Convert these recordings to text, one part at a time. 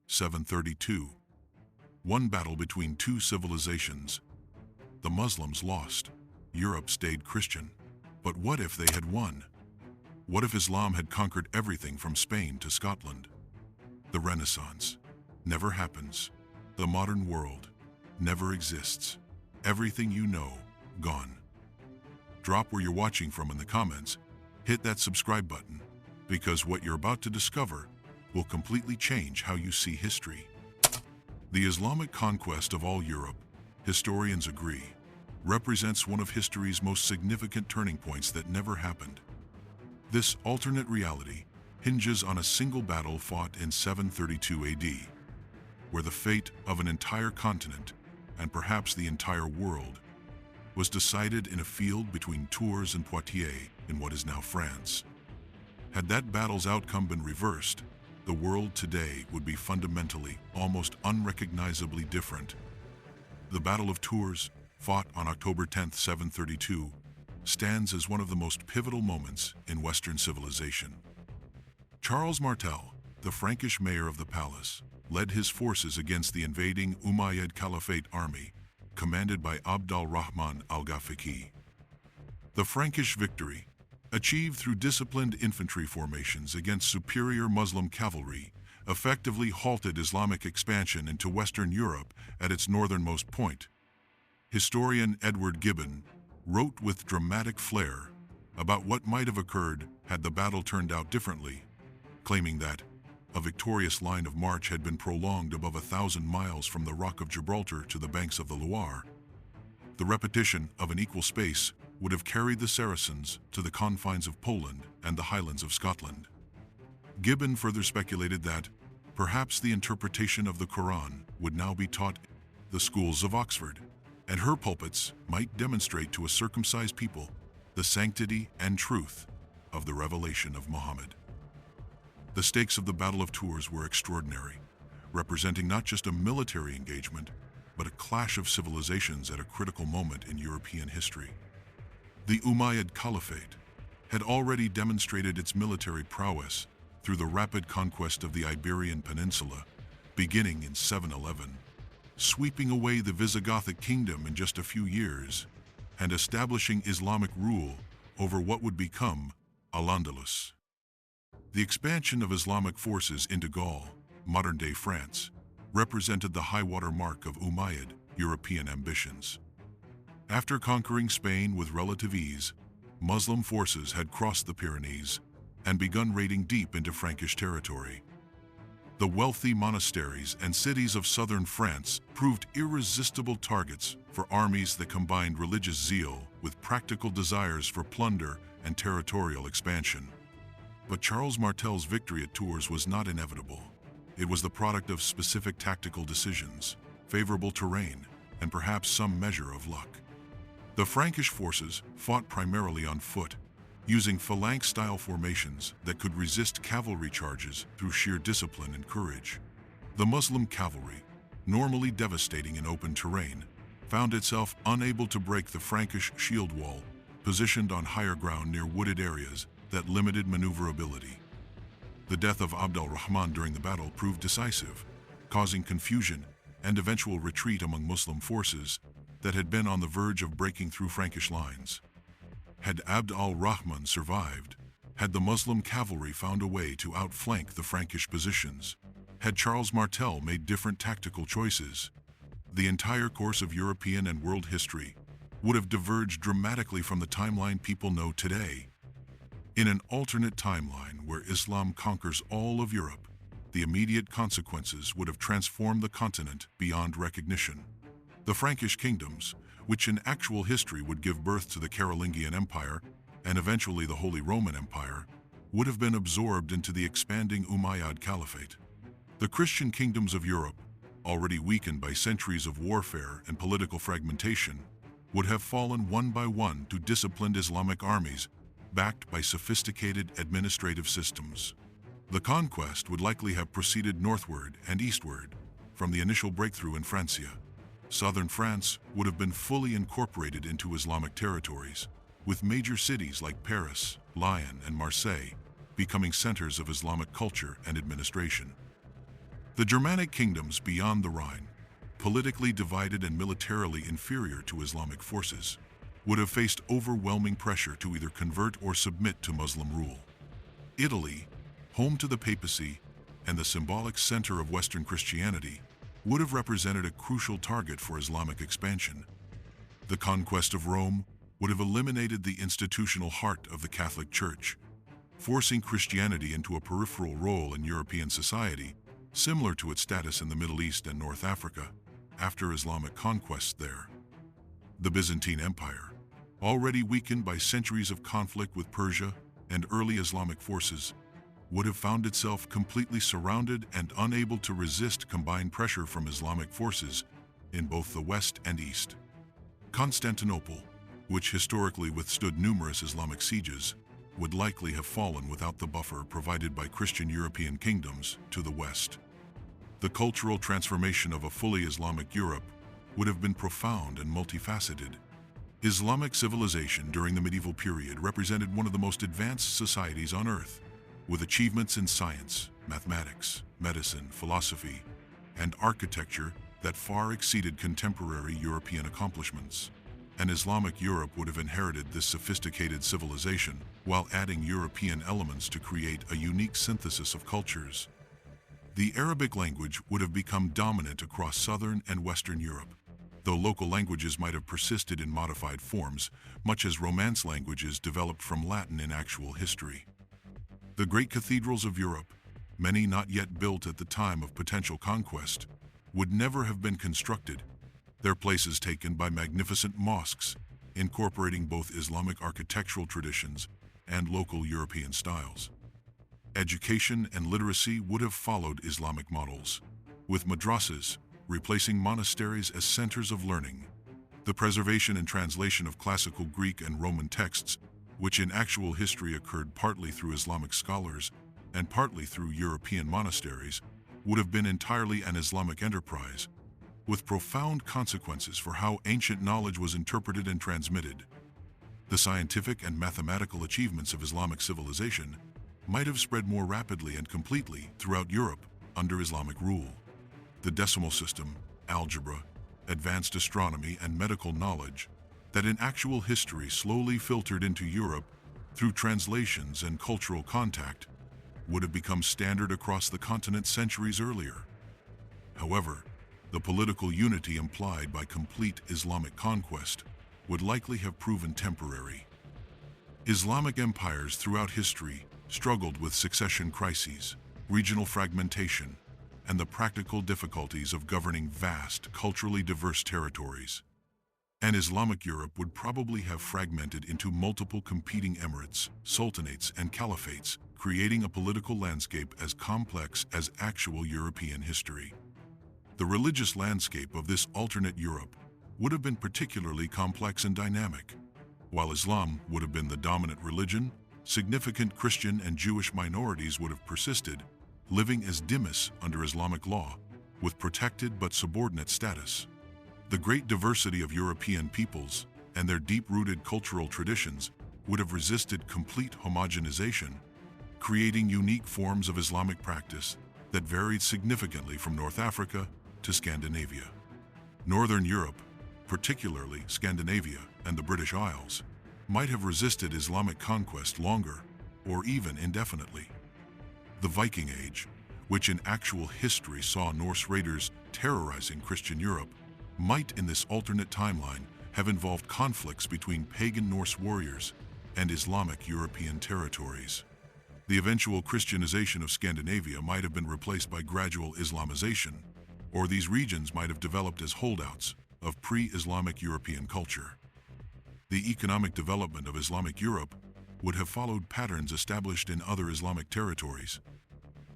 732. One battle between two civilizations. The Muslims lost. Europe stayed Christian. But what if they had won? What if Islam had conquered everything from Spain to Scotland? The Renaissance never happens. The modern world never exists. Everything you know, gone. Drop where you're watching from in the comments. Hit that subscribe button, because what you're about to discover will completely change how you see history. The Islamic conquest of all Europe, historians agree, represents one of history's most significant turning points that never happened. This alternate reality hinges on a single battle fought in 732 AD, where the fate of an entire continent, and perhaps the entire world, was decided in a field between Tours and Poitiers in what is now France. Had that battle's outcome been reversed, the world today would be fundamentally, almost unrecognizably different. The Battle of Tours, fought on October 10, 732, stands as one of the most pivotal moments in Western civilization. Charles Martel, the Frankish mayor of the palace, led his forces against the invading Umayyad Caliphate army, commanded by Abd al-Rahman al-Ghafiqi. The Frankish victory, achieved through disciplined infantry formations against superior Muslim cavalry, effectively halted Islamic expansion into Western Europe at its northernmost point. Historian Edward Gibbon wrote with dramatic flair about what might have occurred had the battle turned out differently, claiming that a victorious line of march had been prolonged above 1,000 miles from the Rock of Gibraltar to the banks of the Loire. The repetition of an equal space would have carried the Saracens to the confines of Poland and the highlands of Scotland. Gibbon further speculated that perhaps the interpretation of the Quran would now be taught in the schools of Oxford, and her pulpits might demonstrate to a circumcised people the sanctity and truth of the revelation of Muhammad. The stakes of the Battle of Tours were extraordinary, representing not just a military engagement, but a clash of civilizations at a critical moment in European history. The Umayyad Caliphate had already demonstrated its military prowess through the rapid conquest of the Iberian Peninsula, beginning in 711, sweeping away the Visigothic kingdom in just a few years, and establishing Islamic rule over what would become Al-Andalus. The expansion of Islamic forces into Gaul, modern-day France, represented the high-water mark of Umayyad European ambitions. After conquering Spain with relative ease, Muslim forces had crossed the Pyrenees and begun raiding deep into Frankish territory. The wealthy monasteries and cities of southern France proved irresistible targets for armies that combined religious zeal with practical desires for plunder and territorial expansion. But Charles Martel's victory at Tours was not inevitable. It was the product of specific tactical decisions, favorable terrain, and perhaps some measure of luck. The Frankish forces fought primarily on foot, using phalanx-style formations that could resist cavalry charges through sheer discipline and courage. The Muslim cavalry, normally devastating in open terrain, found itself unable to break the Frankish shield wall, positioned on higher ground near wooded areas that limited maneuverability. The death of Abd al-Rahman during the battle proved decisive, causing confusion and eventual retreat among Muslim forces that had been on the verge of breaking through Frankish lines. Had Abd al-Rahman survived, had the Muslim cavalry found a way to outflank the Frankish positions, had Charles Martel made different tactical choices, the entire course of European and world history would have diverged dramatically from the timeline people know today. In an alternate timeline where Islam conquers all of Europe, the immediate consequences would have transformed the continent beyond recognition. The Frankish kingdoms, which in actual history would give birth to the Carolingian Empire and eventually the Holy Roman Empire, would have been absorbed into the expanding Umayyad Caliphate. The Christian kingdoms of Europe, already weakened by centuries of warfare and political fragmentation, would have fallen one by one to disciplined Islamic armies backed by sophisticated administrative systems. The conquest would likely have proceeded northward and eastward from the initial breakthrough in Francia. Southern France would have been fully incorporated into Islamic territories, with major cities like Paris, Lyon, and Marseille becoming centers of Islamic culture and administration. The Germanic kingdoms beyond the Rhine, politically divided and militarily inferior to Islamic forces, would have faced overwhelming pressure to either convert or submit to Muslim rule. Italy, home to the papacy and the symbolic center of Western Christianity, would have represented a crucial target for Islamic expansion. The conquest of Rome would have eliminated the institutional heart of the Catholic Church, forcing Christianity into a peripheral role in European society, similar to its status in the Middle East and North Africa after Islamic conquests there. The Byzantine Empire, already weakened by centuries of conflict with Persia and early Islamic forces, would have found itself completely surrounded and unable to resist combined pressure from Islamic forces in both the West and East. Constantinople, which historically withstood numerous Islamic sieges, would likely have fallen without the buffer provided by Christian European kingdoms to the west. The cultural transformation of a fully Islamic Europe would have been profound and multifaceted. Islamic civilization during the medieval period represented one of the most advanced societies on earth, with achievements in science, mathematics, medicine, philosophy, and architecture that far exceeded contemporary European accomplishments. An Islamic Europe would have inherited this sophisticated civilization while adding European elements to create a unique synthesis of cultures. The Arabic language would have become dominant across southern and western Europe, though local languages might have persisted in modified forms, much as Romance languages developed from Latin in actual history. The great cathedrals of Europe, many not yet built at the time of potential conquest, would never have been constructed, their places taken by magnificent mosques, incorporating both Islamic architectural traditions and local European styles. Education and literacy would have followed Islamic models, with madrasas replacing monasteries as centers of learning. The preservation and translation of classical Greek and Roman texts, which in actual history occurred partly through Islamic scholars and partly through European monasteries, would have been entirely an Islamic enterprise, with profound consequences for how ancient knowledge was interpreted and transmitted. The scientific and mathematical achievements of Islamic civilization might have spread more rapidly and completely throughout Europe under Islamic rule. The decimal system, algebra, advanced astronomy, and medical knowledge that in actual history slowly filtered into Europe through translations and cultural contact would have become standard across the continent centuries earlier. However, the political unity implied by complete Islamic conquest would likely have proven temporary. Islamic empires throughout history struggled with succession crises, regional fragmentation, and the practical difficulties of governing vast, culturally diverse territories. An Islamic Europe would probably have fragmented into multiple competing emirates, sultanates, and caliphates, creating a political landscape as complex as actual European history. The religious landscape of this alternate Europe would have been particularly complex and dynamic. While Islam would have been the dominant religion, significant Christian and Jewish minorities would have persisted, living as dhimmis under Islamic law, with protected but subordinate status. The great diversity of European peoples and their deep-rooted cultural traditions would have resisted complete homogenization, creating unique forms of Islamic practice that varied significantly from North Africa to Scandinavia. Northern Europe, particularly Scandinavia and the British Isles, might have resisted Islamic conquest longer or even indefinitely. The Viking Age, which in actual history saw Norse raiders terrorizing Christian Europe, might in this alternate timeline have involved conflicts between pagan Norse warriors and Islamic European territories. The eventual Christianization of Scandinavia might have been replaced by gradual Islamization, or these regions might have developed as holdouts of pre-Islamic European culture. The economic development of Islamic Europe would have followed patterns established in other Islamic territories.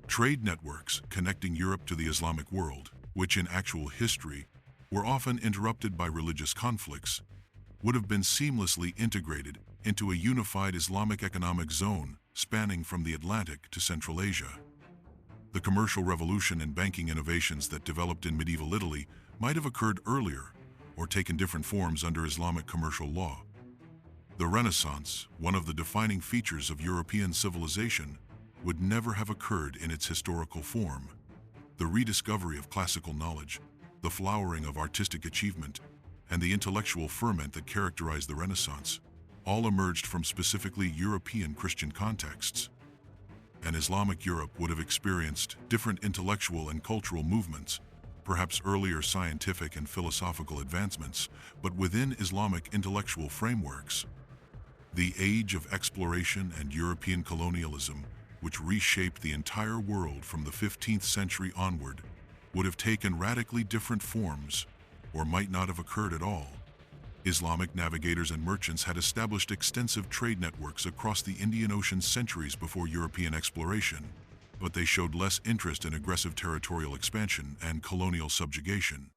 Trade networks connecting Europe to the Islamic world, which in actual history were often interrupted by religious conflicts, would have been seamlessly integrated into a unified Islamic economic zone spanning from the Atlantic to Central Asia. The commercial revolution and banking innovations that developed in medieval Italy might have occurred earlier or taken different forms under Islamic commercial law. The Renaissance, one of the defining features of European civilization, would never have occurred in its historical form. the rediscovery of classical knowledge, the flowering of artistic achievement, and the intellectual ferment that characterized the Renaissance, all emerged from specifically European Christian contexts. And Islamic Europe would have experienced different intellectual and cultural movements, perhaps earlier scientific and philosophical advancements, but within Islamic intellectual frameworks. The age of exploration and European colonialism, which reshaped the entire world from the 15th century onward, would have taken radically different forms, or might not have occurred at all. Islamic navigators and merchants had established extensive trade networks across the Indian Ocean centuries before European exploration, but they showed less interest in aggressive territorial expansion and colonial subjugation.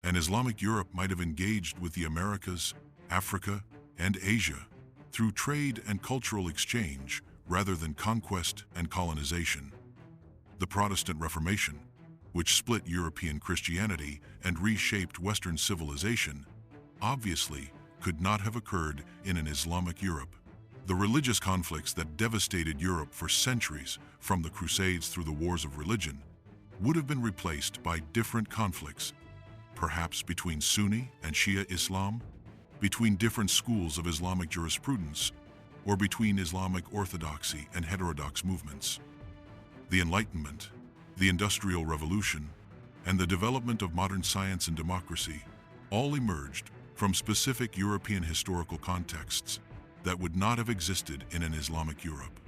And Islamic Europe might have engaged with the Americas, Africa, and Asia through trade and cultural exchange rather than conquest and colonization. The Protestant Reformation, which split European Christianity and reshaped Western civilization, obviously could not have occurred in an Islamic Europe. The religious conflicts that devastated Europe for centuries, from the Crusades through the wars of religion, would have been replaced by different conflicts, perhaps between Sunni and Shia Islam, between different schools of Islamic jurisprudence, or between Islamic orthodoxy and heterodox movements. The Enlightenment, the Industrial Revolution, and the development of modern science and democracy all emerged from specific European historical contexts that would not have existed in an Islamic Europe.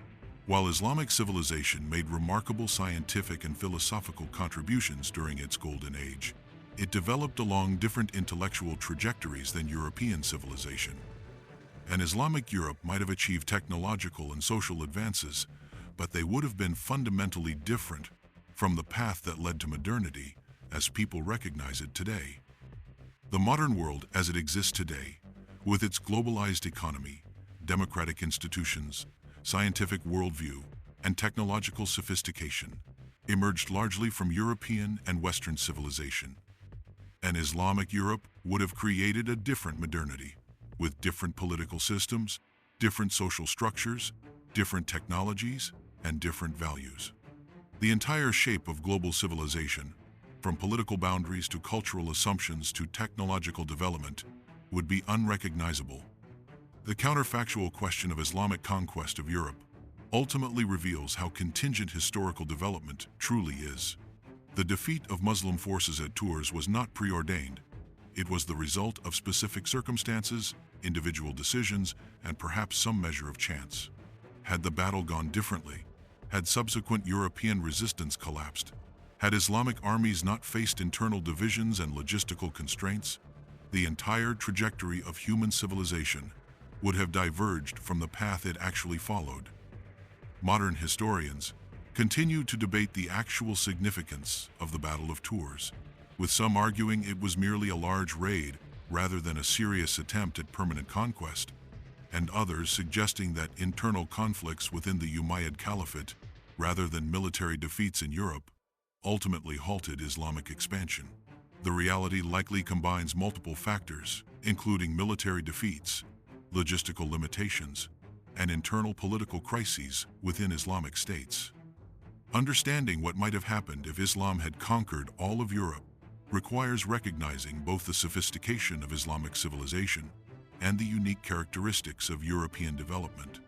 While Islamic civilization made remarkable scientific and philosophical contributions during its golden age, it developed along different intellectual trajectories than European civilization. An Islamic Europe might have achieved technological and social advances, but they would have been fundamentally different from the path that led to modernity as people recognize it today. The modern world as it exists today, with its globalized economy, democratic institutions, scientific worldview, and technological sophistication, emerged largely from European and Western civilization. An Islamic Europe would have created a different modernity, with different political systems, different social structures, different technologies, and different values. The entire shape of global civilization, from political boundaries to cultural assumptions to technological development, would be unrecognizable. The counterfactual question of Islamic conquest of Europe ultimately reveals how contingent historical development truly is. The defeat of Muslim forces at Tours was not preordained. It was the result of specific circumstances, individual decisions, and perhaps some measure of chance. Had the battle gone differently, had subsequent European resistance collapsed, had Islamic armies not faced internal divisions and logistical constraints, the entire trajectory of human civilization would have diverged from the path it actually followed. Modern historians continue to debate the actual significance of the Battle of Tours, with some arguing it was merely a large raid rather than a serious attempt at permanent conquest, and others suggesting that internal conflicts within the Umayyad Caliphate, rather than military defeats in Europe, ultimately halted Islamic expansion. The reality likely combines multiple factors, including military defeats, logistical limitations, and internal political crises within Islamic states. Understanding what might have happened if Islam had conquered all of Europe requires recognizing both the sophistication of Islamic civilization and the unique characteristics of European development.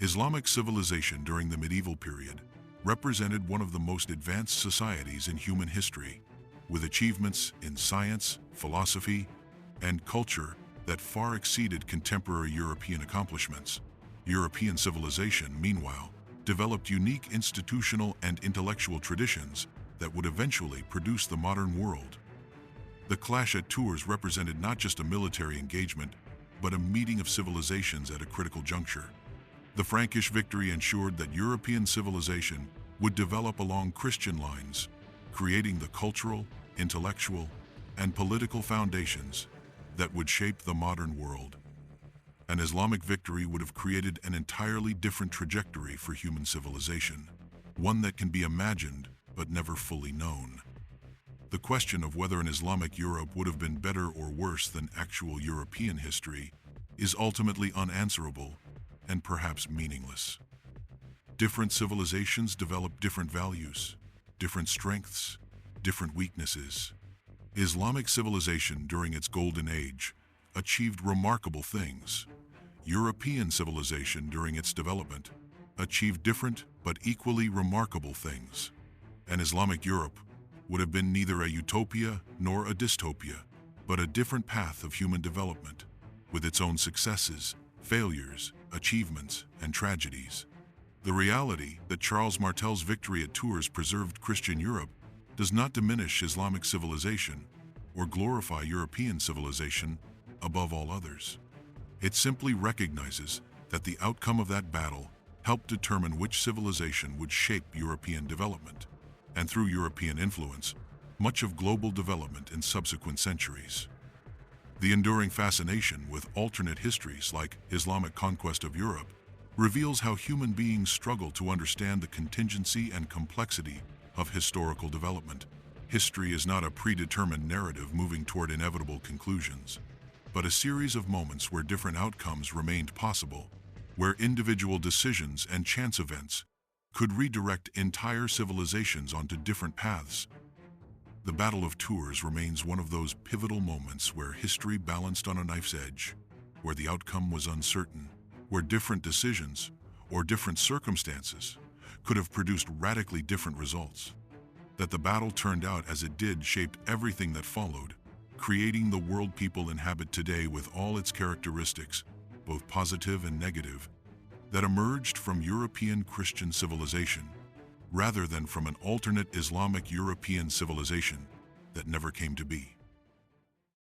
Islamic civilization during the medieval period represented one of the most advanced societies in human history, with achievements in science, philosophy, and culture that far exceeded contemporary European accomplishments. European civilization, meanwhile, developed unique institutional and intellectual traditions that would eventually produce the modern world. The clash at Tours represented not just a military engagement, but a meeting of civilizations at a critical juncture. The Frankish victory ensured that European civilization would develop along Christian lines, creating the cultural, intellectual, and political foundations that would shape the modern world. An Islamic victory would have created an entirely different trajectory for human civilization, one that can be imagined but never fully known. The question of whether an Islamic Europe would have been better or worse than actual European history is ultimately unanswerable and perhaps meaningless. Different civilizations developed different values, different strengths, different weaknesses. Islamic civilization during its golden age achieved remarkable things. European civilization during its development achieved different but equally remarkable things. And Islamic Europe would have been neither a utopia nor a dystopia, but a different path of human development, with its own successes, failures, achievements, and tragedies. The reality that Charles Martel's victory at Tours preserved Christian Europe does not diminish Islamic civilization or glorify European civilization above all others. It simply recognizes that the outcome of that battle helped determine which civilization would shape European development, and through European influence, much of global development in subsequent centuries. The enduring fascination with alternate histories like Islamic conquest of Europe reveals how human beings struggle to understand the contingency and complexity of historical development. History is not a predetermined narrative moving toward inevitable conclusions, but a series of moments where different outcomes remained possible, where individual decisions and chance events could redirect entire civilizations onto different paths. The Battle of Tours remains one of those pivotal moments where history balanced on a knife's edge, where the outcome was uncertain, where different decisions or different circumstances could have produced radically different results. That the battle turned out as it did shaped everything that followed, creating the world people inhabit today with all its characteristics, both positive and negative, that emerged from European Christian civilization, rather than from an alternate Islamic European civilization that never came to be.